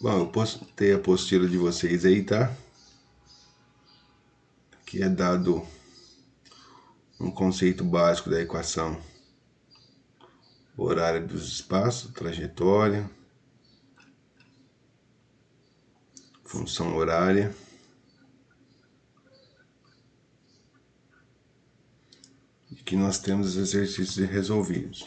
Bom, eu postei a apostila de vocês aí, tá? Que é dado um conceito básico da equação horária dos espaços, trajetória, função horária. E que nós temos os exercícios resolvidos.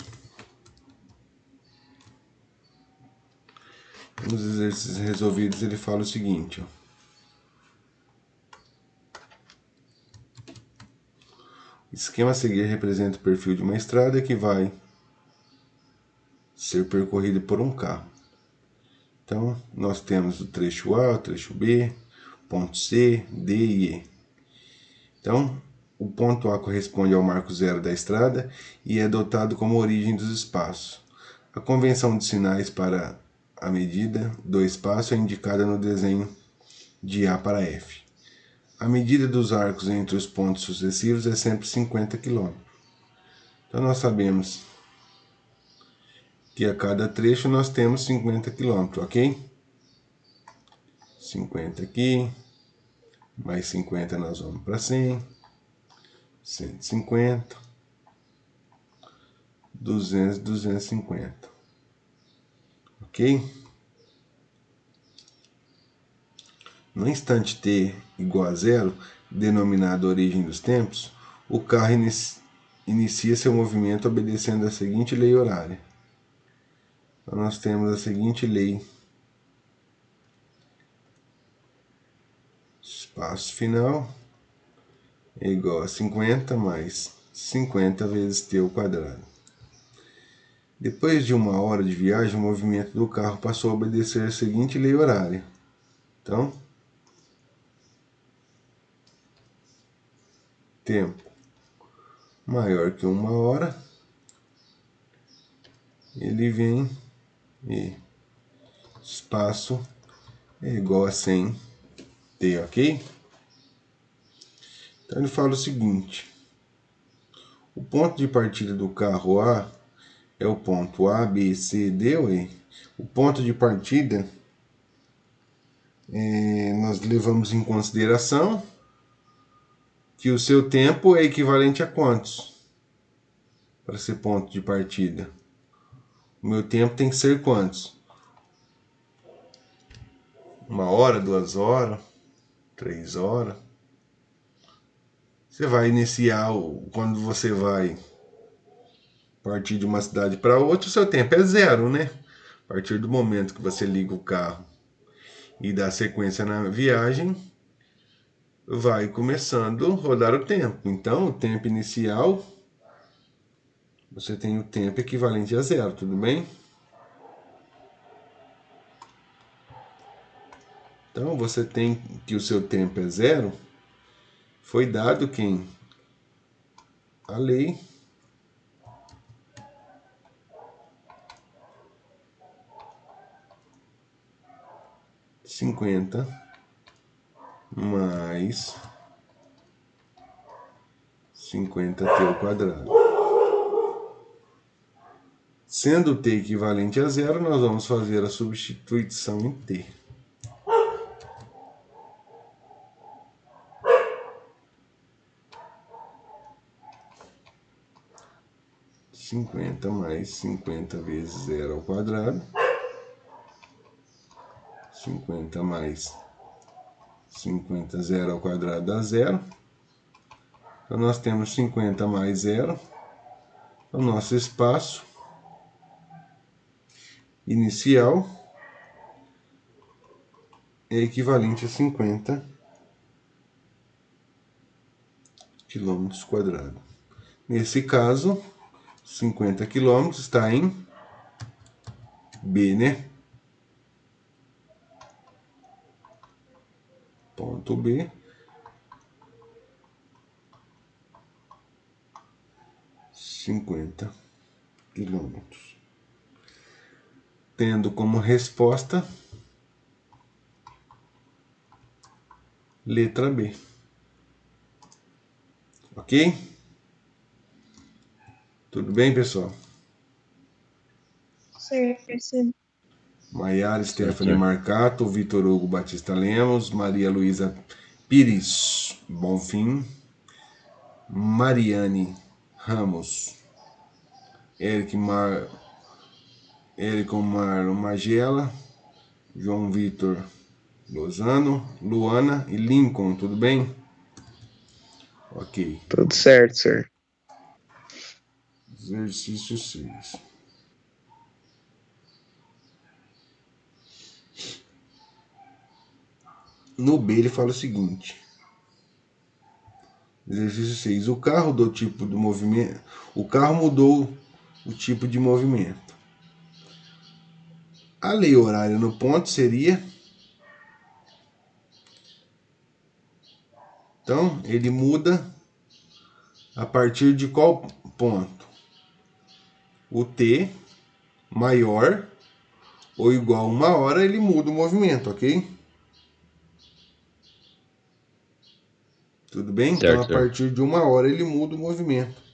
Nos exercícios resolvidos ele fala o seguinte, ó. O esquema a seguir representa o perfil de uma estrada que vai ser percorrida por um carro. Então, nós temos o trecho A, o trecho B, ponto C, D e E. Então, o ponto A corresponde ao marco zero da estrada e é dotado como origem dos espaços. A convenção de sinais para a medida do espaço é indicada no desenho de A para F. A medida dos arcos entre os pontos sucessivos é sempre 50 km. Então nós sabemos que a cada trecho nós temos 50 km, ok? 50 aqui, mais 50 nós vamos para 100, 150, 200, 250, ok? No instante t igual a zero, denominado origem dos tempos, o carro inicia seu movimento obedecendo a seguinte lei horária. Então nós temos a seguinte lei. Espaço final é igual a 50 mais 50 vezes t ao quadrado. Depois de 1 hora de viagem, o movimento do carro passou a obedecer a seguinte lei horária. Então, tempo maior que 1 hora, ele vem e espaço é igual a 100 t, ok? Então ele fala o seguinte: o ponto de partida do carro A é o ponto A, B, C, D ou E. O ponto de partida nós levamos em consideração que o seu tempo é equivalente a quantos? Para ser ponto de partida. O meu tempo tem que ser quantos? 1 hora, 2 horas, 3 horas. Você vai iniciar, quando você vai partir de uma cidade para outra, o seu tempo é zero, né? A partir do momento que você liga o carro e dá sequência na viagem, vai começando a rodar o tempo. Então, o tempo inicial, você tem o tempo equivalente a zero, tudo bem? Então, você tem que o seu tempo é zero, foi dado quem? A lei cinquenta mais 50t ao quadrado. Sendo t equivalente a zero, nós vamos fazer a substituição em t. Cinquenta mais 50 vezes zero ao quadrado. 50 mais 50, zero ao quadrado dá zero. Então nós temos 50 mais zero. O nosso espaço inicial é equivalente a 50 quilômetros quadrados. Nesse caso, 50 quilômetros está em B, né? Ponto B. 50 quilômetros. Tendo como resposta letra B. Ok? Tudo bem, pessoal? Sim. Maiara Stephanie Marcato, Vitor Hugo Batista Lemos, Maria Luísa Pires Bonfim, Mariane Ramos, Érico Marlon Magela, João Vitor Lozano, Luana e Lincoln, tudo bem? Ok. Tudo certo, senhor. Exercício 6. No B ele fala o seguinte. Exercício 6. O carro do tipo do movimento. O carro mudou o tipo de movimento. A lei horária no ponto seria. Então, ele muda a partir de qual ponto? O T maior ou igual a 1 hora, ele muda o movimento, ok? Tudo bem? Certo, então, a partir de 1 hora, ele muda o movimento.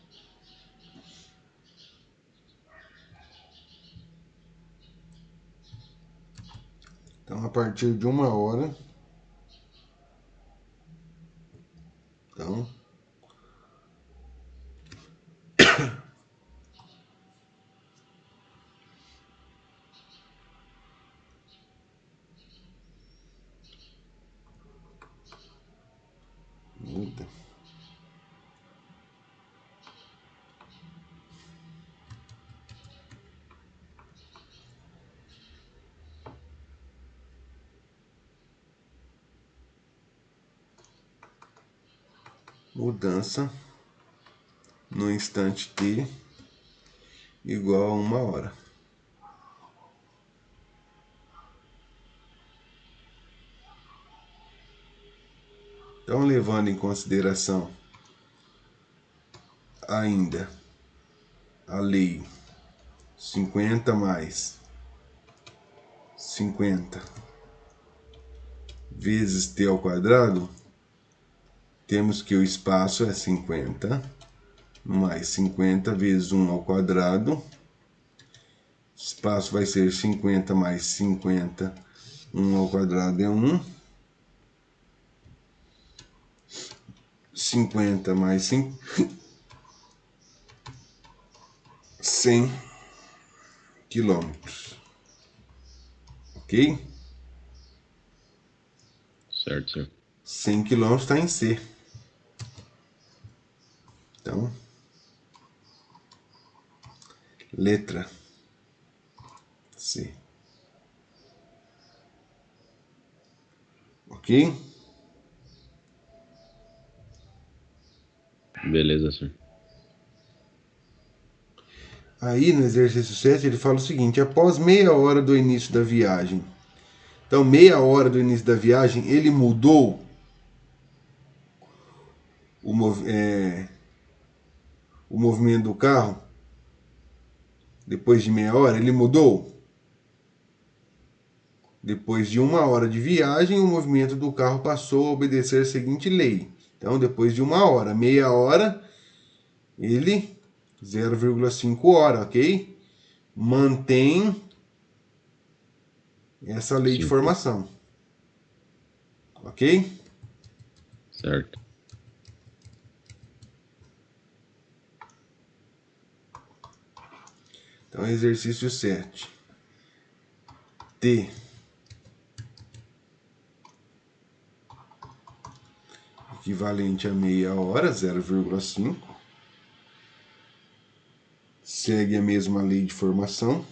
Então, a partir de 1 hora. Então. Muda. Mudança no instante T igual a 1 hora. Então, levando em consideração ainda a lei 50 mais 50 vezes T ao quadrado, temos que o espaço é 50 mais 50 vezes 1 ao quadrado. O espaço vai ser 50 mais 50, 1 ao quadrado é 1. 50 mais 5, 100 quilômetros. Ok? certo, senhor. 100 quilômetros está em C. Então, letra C. Ok? Beleza, senhor. Aí no exercício 7 ele fala o seguinte: após meia hora do início da viagem. Então, meia hora do início da viagem, ele mudou o movimento do carro. Depois de meia hora, ele mudou. Depois de 1 hora de viagem, o movimento do carro passou a obedecer a seguinte lei. Então, depois de 1 hora, meia hora, ele 0,5 hora, ok? Mantém essa lei de formação. Ok? Certo. Então, exercício 7. T equivalente a meia hora, 0,5. Segue a mesma lei de formação.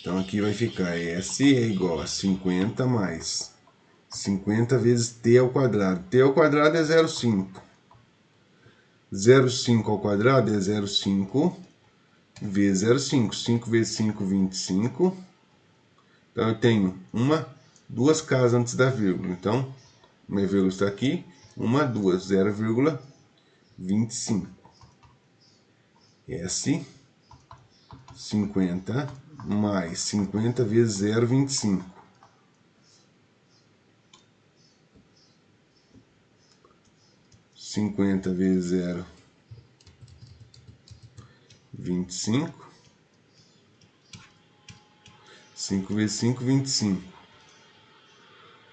Então aqui vai ficar S é igual a 50 mais 50 vezes T ao quadrado. T ao quadrado é 0,5. 0,5 ao quadrado é 0,5 vezes 0,5. 5 vezes 5, 25. Então eu tenho duas casas antes da vírgula. Então, minha vírgula está aqui. 2, 0,25. S 50 mais 50 vezes 0,25. 50 vezes 0,25. 5 vezes 5, 25.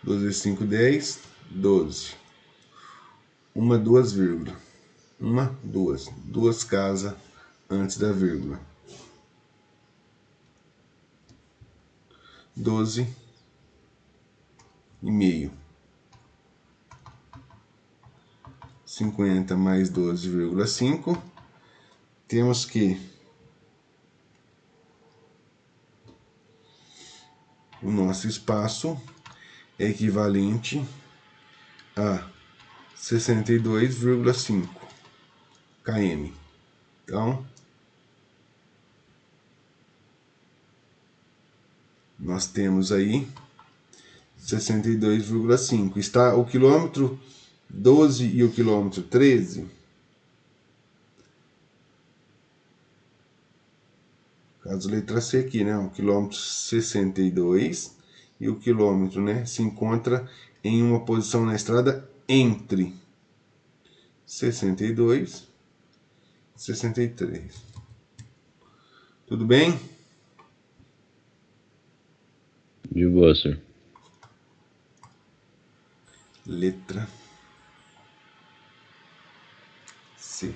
12 vezes 5, 10. 12. Uma, duas vírgulas. Uma, duas. Duas casas antes da vírgula. 12 e meio. 50 mais 12,5. Temos que o nosso espaço é equivalente a 62,5 km. Então, nós temos aí 62,5. Está o quilômetro 12 e o quilômetro 13. Caso letra C aqui, né? O quilômetro 62 e o quilômetro, né, se encontra em uma posição na estrada entre 62 e 63. Tudo bem? De boa, senhor. Letra C.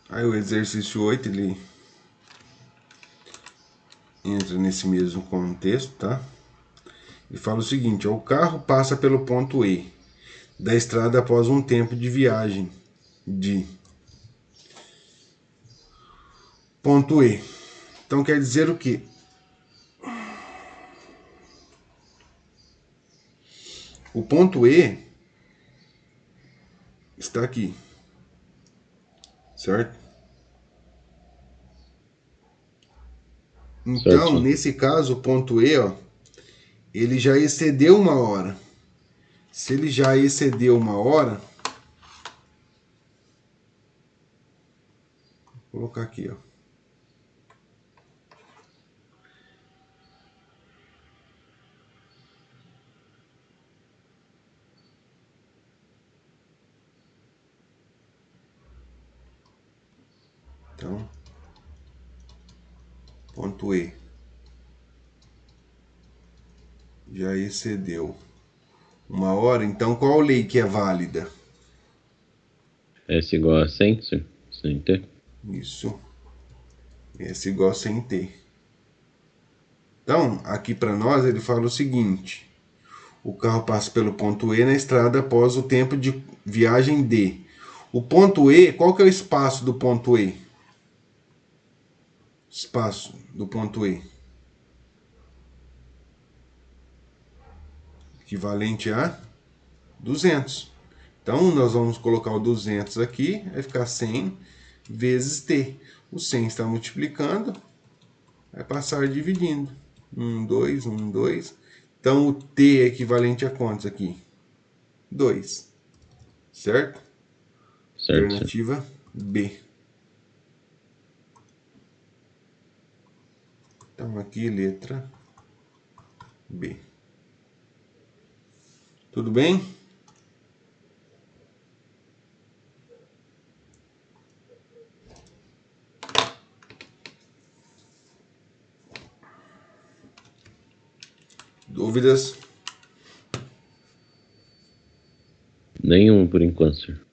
Aí o exercício 8 ele entra nesse mesmo contexto, tá? E fala o seguinte: ó, o carro passa pelo ponto E da estrada após um tempo de viagem de ponto E. Então quer dizer o quê? O ponto E está aqui, certo? Certo, Então, senhor. nesse caso, o ponto E, ó, ele já excedeu uma hora. Se ele já excedeu uma hora, vou colocar aqui, ó. Então, ponto E já excedeu uma hora. Então, qual lei que é válida? S igual a 100, senhor. 100T. Isso, S igual a 100T. Então, aqui para nós, ele fala o seguinte: o carro passa pelo ponto E na estrada após o tempo de viagem D. O ponto E, qual que é o espaço do ponto E? Espaço do ponto E. Equivalente a 200. Então, nós vamos colocar o 200 aqui, vai ficar 100 vezes T. O 100 está multiplicando, vai passar dividindo. 1, 2, 1, 2. Então, o T é equivalente a quantos aqui? 2. Certo? Certo, senhor. Alternativa B. Então, aqui, letra B. Tudo bem? Dúvidas? Nenhum por enquanto, senhor.